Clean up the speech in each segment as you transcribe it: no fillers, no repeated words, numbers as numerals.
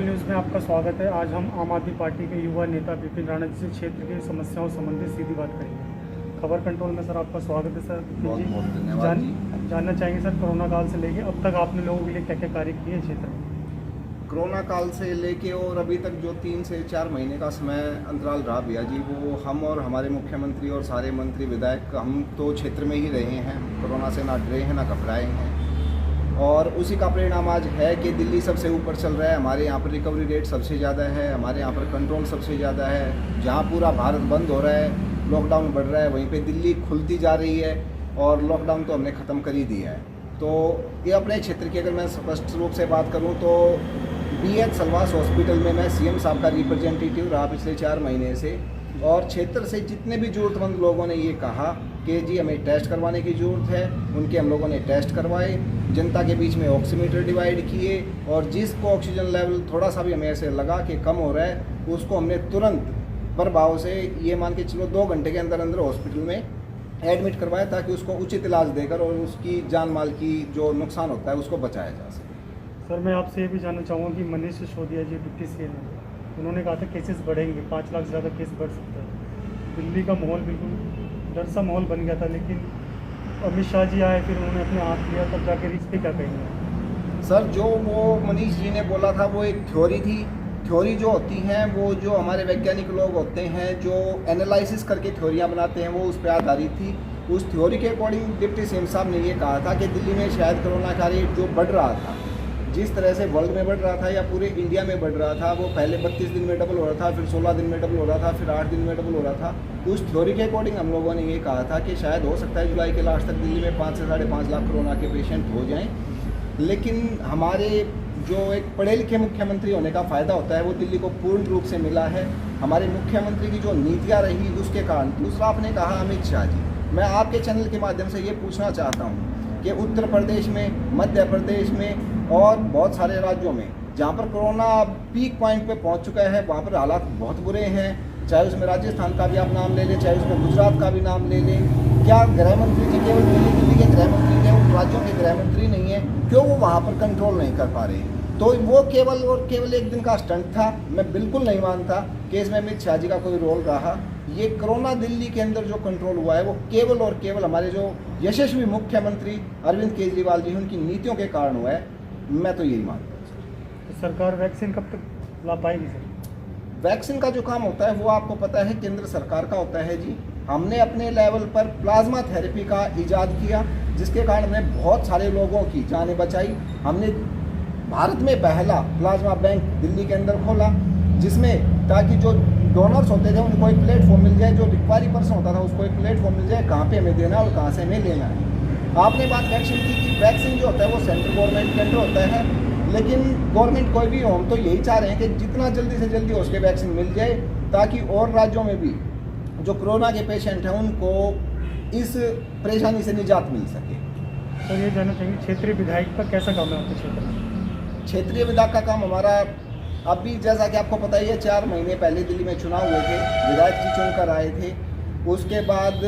News में आपका स्वागत है। आज हम आम आदमी पार्टी के युवा नेता विपिन राणा जी से क्षेत्र की समस्याओं संबंधित सीधी बात करेंगे। खबर कंट्रोल में सर आपका स्वागत है। सर बहुत बहुत धन्यवाद जी। जानना चाहेंगे सर, कोरोना काल से लेके अब तक आपने लोगों के लिए क्या क्या कार्य किए क्षेत्र में? कोरोना काल से लेके और अभी तक जो 3 से 4 महीने का समय अंतराल रहा भैया जी, वो हम और हमारे मुख्यमंत्री और सारे मंत्री विधायक हम तो क्षेत्र में ही रहे हैं। कोरोना से ना डरे हैं ना घबराए हैं, और उसी का परिणाम आज है कि दिल्ली सबसे ऊपर चल रहा है। हमारे यहाँ पर रिकवरी रेट सबसे ज़्यादा है, हमारे यहाँ पर कंट्रोल सबसे ज़्यादा है। जहाँ पूरा भारत बंद हो रहा है, लॉकडाउन बढ़ रहा है, वहीं पे दिल्ली खुलती जा रही है और लॉकडाउन तो हमने ख़त्म कर ही दिया है। तो ये अपने क्षेत्र की अगर मैं स्पष्ट रूप से बात करूँ तो BH सलवास हॉस्पिटल में मैं CM साहब का रिप्रेजेंटेटिव रहा पिछले 4 महीने से, और क्षेत्र से जितने भी ज़रूरतमंद लोगों ने ये कहा कि जी हमें टेस्ट करवाने की ज़रूरत है, उनके हम लोगों ने टेस्ट करवाए। जनता के बीच में ऑक्सीमीटर डिवाइड किए, और जिसको ऑक्सीजन लेवल थोड़ा सा भी हमें ऐसे लगा कि कम हो रहा है, उसको हमने तुरंत प्रभाव से ये मान के चलो 2 घंटे के अंदर अंदर हॉस्पिटल में एडमिट करवाया, ताकि उसको उचित इलाज देकर और उसकी जान माल की जो नुकसान होता है उसको बचाया जा सके। सर मैं आपसे ये भी जानना चाहूँगा कि मनीष सिसोदिया जी डिप्टी CM हैं, उन्होंने कहा था केसेस बढ़ेंगे, 5 लाख से ज़्यादा केस बढ़ सकता है। दिल्ली का माहौल बिल्कुल डर सा माहौल बन गया था, लेकिन अमित शाह जी आए, फिर उन्होंने अपने हाथ लिया, तब जाकर इस पर क्या कहेंगे? सर जो वो मनीष जी ने बोला था वो एक थ्योरी थी। थ्योरी जो होती हैं वो जो हमारे वैज्ञानिक लोग होते हैं जो एनालिसिस करके थ्योरियाँ बनाते हैं, वो उस पर आधारित थी। उस थ्योरी के अकॉर्डिंग डिप्टी CM साहब ने ये कहा था कि दिल्ली में शायद कोरोना का रेट जो बढ़ रहा था, जिस तरह से वर्ल्ड में बढ़ रहा था या पूरे इंडिया में बढ़ रहा था, वो पहले 32 दिन में डबल हो रहा था, फिर 16 दिन में डबल हो रहा था, फिर 8 दिन में डबल हो रहा था। उस थ्योरी के अकॉर्डिंग हम लोगों ने ये कहा था कि शायद हो सकता है जुलाई के लास्ट तक दिल्ली में 5 से 5.5 लाख कोरोना के पेशेंट हो जाएं। लेकिन हमारे जो एक पढ़े लिखे मुख्यमंत्री होने का फ़ायदा होता है वो दिल्ली को पूर्ण रूप से मिला है। हमारे मुख्यमंत्री की जो नीतियाँ रही उसके कारण। दूसरा आपने कहा अमित शाह जी, मैं आपके चैनल के माध्यम से ये पूछना चाहता हूँ कि उत्तर प्रदेश में, मध्य प्रदेश में और बहुत सारे राज्यों में जहाँ पर कोरोना पीक पॉइंट पे पहुँच चुका है, वहाँ पर हालात बहुत बुरे हैं। चाहे उसमें राजस्थान का भी आप नाम ले लें, चाहे उसमें गुजरात का भी नाम ले लें। क्या गृह मंत्री जी केवल दिल्ली के गृह मंत्री हैं, उन राज्यों के गृह मंत्री नहीं हैं? क्यों वो वहाँ पर कंट्रोल नहीं कर पा रहे हैं? तो वो केवल और केवल एक दिन का स्टंट था। मैं बिल्कुल नहीं मानता कि इसमें अमित शाह जी का कोई रोल रहा। ये कोरोना दिल्ली के अंदर जो कंट्रोल हुआ है वो केवल और केवल हमारे जो यशस्वी मुख्यमंत्री अरविंद केजरीवाल जी उनकी नीतियों के कारण हुआ है। मैं तो यही मानता हूँ। तो सरकार वैक्सीन कब तक ला पाएगी सर? वैक्सीन का जो काम होता है वो आपको पता है केंद्र सरकार का होता है जी। हमने अपने लेवल पर प्लाज्मा थेरेपी का इजाद किया, जिसके कारण हमने बहुत सारे लोगों की जानें बचाई। हमने भारत में पहला प्लाज्मा बैंक दिल्ली के अंदर खोला, जिसमें ताकि जो डोनर्स होते थे उनको एक प्लेटफॉर्म मिल जाए, जो रिक्वायरी पर्सन होता था उसको एक प्लेटफॉर्म मिल जाए कहाँ पे हमें देना है और कहाँ से हमें लेना है। आपने बात वैक्सीन की कि वैक्सीन जो होता है वो सेंट्रल गवर्नमेंट के अंडर होता है, लेकिन गवर्नमेंट कोई भी हो, हम तो यही चाह रहे हैं कि जितना जल्दी से जल्दी उसके वैक्सीन मिल जाए, ताकि और राज्यों में भी जो कोरोना के पेशेंट हैं उनको इस परेशानी से निजात मिल सके। सर ये जानना चाहिए क्षेत्रीय विधायक का कैसा काम है आपके क्षेत्र में? क्षेत्रीय विधायक का काम हमारा अभी जैसा कि आपको पता ही है 4 महीने पहले दिल्ली में चुनाव हुए थे, विधायक जी चुनकर आए थे। उसके बाद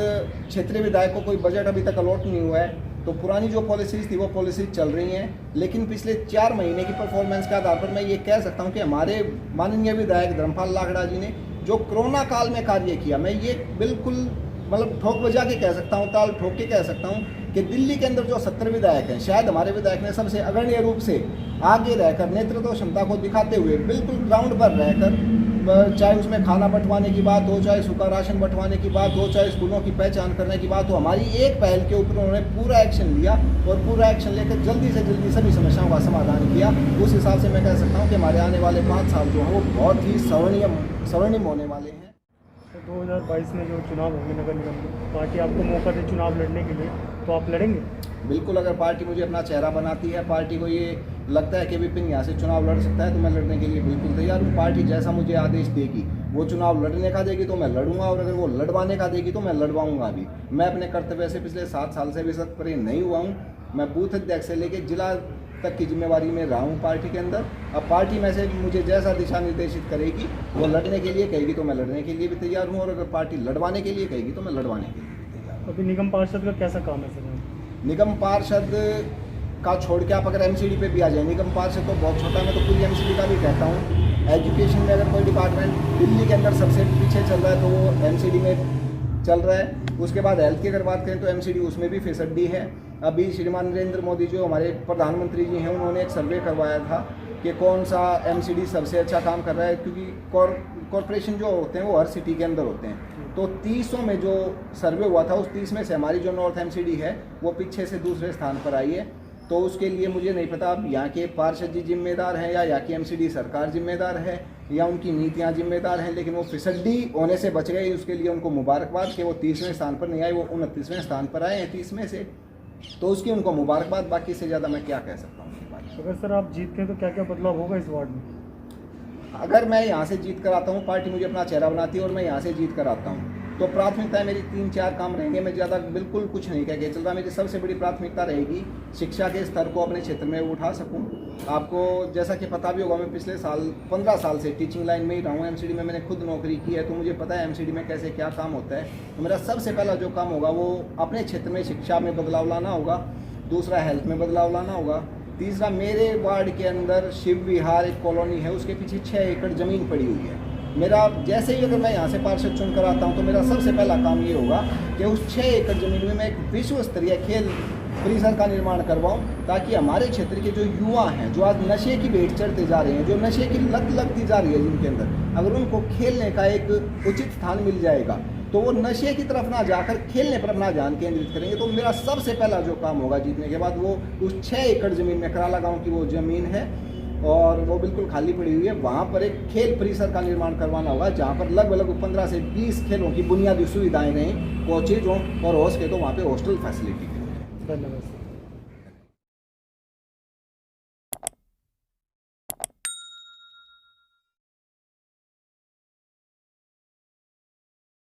क्षेत्रीय विधायक को कोई बजट अभी तक अलॉट नहीं हुआ है, तो पुरानी जो पॉलिसीज़ थी वो पॉलिसीज़ चल रही हैं। लेकिन पिछले 4 महीने की परफॉर्मेंस के आधार पर मैं ये कह सकता हूँ कि हमारे माननीय विधायक धर्मपाल लाखड़ा जी ने जो कोरोना काल में कार्य किया, मैं ये बिल्कुल मतलब ठोक बजा के कह सकता हूँ, ताल ठोक के कह सकता हूँ कि दिल्ली के अंदर जो 70 विधायक हैं, शायद हमारे विधायक ने सबसे अग्रणी रूप से आगे रहकर नेतृत्व क्षमता को दिखाते हुए बिल्कुल ग्राउंड पर रहकर, चाहे उसमें खाना बंटवाने की बात हो, चाहे सूखा राशन बंटवाने की बात हो, चाहे स्कूलों की पहचान करने की बात हो, हमारी एक पहल के ऊपर उन्होंने पूरा एक्शन लिया और पूरा एक्शन लेकर जल्दी से जल्दी सभी समस्याओं का समाधान किया। उस हिसाब से मैं कह सकता हूँ कि हमारे आने वाले 5 साल जो हैं वो बहुत ही स्वर्णिम होने वाले हैं। 2022 में जो चुनाव होंगे नगर निगम के, पार्टी आपको मौका दे चुनाव लड़ने के लिए, तो आप लड़ेंगे? बिल्कुल, अगर पार्टी मुझे अपना चेहरा बनाती है, पार्टी को ये लगता है कि विपिन यहाँ से चुनाव लड़ सकता है, तो मैं लड़ने के लिए बिल्कुल तैयार हूँ। पार्टी जैसा मुझे आदेश देगी, वो चुनाव लड़ने का देगी तो मैं लड़ूंगा, और अगर वो लड़वाने का देगी तो मैं लड़वाऊंगा भी। मैं अपने कर्तव्य से पिछले 7 साल से भी सख्त परे नहीं हुआ हूँ। मैं बूथ अध्यक्ष से लेकर जिला तक की जिम्मेवारी में रहा हूँ पार्टी के अंदर। अब पार्टी में से मुझे जैसा दिशा निर्देशित करेगी, वो लड़ने के लिए कहेगी तो मैं लड़ने के लिए भी तैयार हूँ, और अगर पार्टी लड़वाने के लिए कहेगी तो मैं लड़वाने के लिए भी तैयार हूँ। अभी निगम पार्षद का कैसा काम है सर? निगम पार्षद का छोड़ के आप अगर एमसीडी पे भी आ जाए, निगम पार्षद तो बहुत छोटा, मैं तो पूरी एमसीडी का भी कहता हूँ। एजुकेशन में अगर कोई डिपार्टमेंट दिल्ली के अंदर सबसे पीछे चल रहा है तो वो एमसीडी में चल रहा है। उसके बाद हेल्थ की अगर बात करें तो एमसीडी उसमें भी फिसड्डी है। अभी श्रीमान नरेंद्र मोदी जो हमारे प्रधानमंत्री जी हैं, उन्होंने एक सर्वे करवाया था कि कौन सा एमसीडी सबसे अच्छा काम कर रहा है, क्योंकि कॉरपोरेशन जो होते हैं वो हर सिटी के अंदर होते हैं। तो 30 में जो सर्वे हुआ था उस 30 में से हमारी जो नॉर्थ एमसीडी है वो पीछे से दूसरे स्थान पर आई है। तो उसके लिए मुझे नहीं पता अब यहाँ के पार्षद जी जिम्मेदार हैं या यहाँ की एमसीडी सरकार जिम्मेदार है या उनकी नीतियाँ जिम्मेदार हैं, लेकिन वो फिसड्डी होने से बच गए। उसके लिए उनको मुबारकबाद कि वो 30वें स्थान पर नहीं आए, वो 29वें स्थान पर आए हैं 30 में से, तो उसकी उनको मुबारकबाद। बाकी से ज़्यादा मैं क्या कह सकता हूँ। अगर सर आप जीतते हैं तो क्या क्या बदलाव होगा इस वार्ड में? अगर मैं यहाँ से जीत कर आता हूँ, पार्टी मुझे अपना चेहरा बनाती है और मैं यहाँ से जीत कर आता हूँ, तो प्राथमिकताएं मेरी 3-4 काम रहेंगे। मैं ज़्यादा बिल्कुल कुछ नहीं कह के चल रहा। मेरी सबसे बड़ी प्राथमिकता रहेगी शिक्षा के स्तर को अपने क्षेत्र में उठा सकूं। आपको जैसा कि पता भी होगा, मैं पिछले साल 15 साल से टीचिंग लाइन में ही रहा हूँ। एमसीडी में मैंने खुद नौकरी की है, तो मुझे पता है एमसीडी में कैसे क्या काम होता है। तो मेरा सबसे पहला जो काम होगा वो अपने क्षेत्र में शिक्षा में बदलाव लाना होगा। दूसरा हेल्थ में बदलाव लाना होगा। तीसरा, मेरे वार्ड के अंदर शिव विहार एक कॉलोनी है, उसके पीछे 6 एकड़ ज़मीन पड़ी हुई है। मेरा जैसे ही अगर मैं यहाँ से पार्षद चुन कर आता हूँ तो मेरा सबसे पहला काम ये होगा कि उस 6 एकड़ ज़मीन में मैं एक विश्व स्तरीय खेल परिसर का निर्माण करवाऊँ, ताकि हमारे क्षेत्र के जो युवा हैं, जो आज नशे की भेंट चढ़ते जा रहे हैं, जो नशे की लत लगती जा रही है जिनके अंदर, अगर उनको खेलने का एक उचित स्थान मिल जाएगा तो वो नशे की तरफ ना जाकर खेलने पर अपना ध्यान केंद्रित करेंगे। तो मेरा सबसे पहला जो काम होगा जीतने के बाद, वो उस 6 एकड़ ज़मीन में, कराला गाँव की वो ज़मीन है और वो बिल्कुल खाली पड़ी हुई है, वहाँ पर एक खेल परिसर का निर्माण करवाना होगा, जहाँ पर लगभग 15 से 20 खेलों की बुनियादी सुविधाएं रहें, कोचेज हों और हो सके तो वहाँ पे हॉस्टल फैसिलिटी भी। धन्यवाद सर।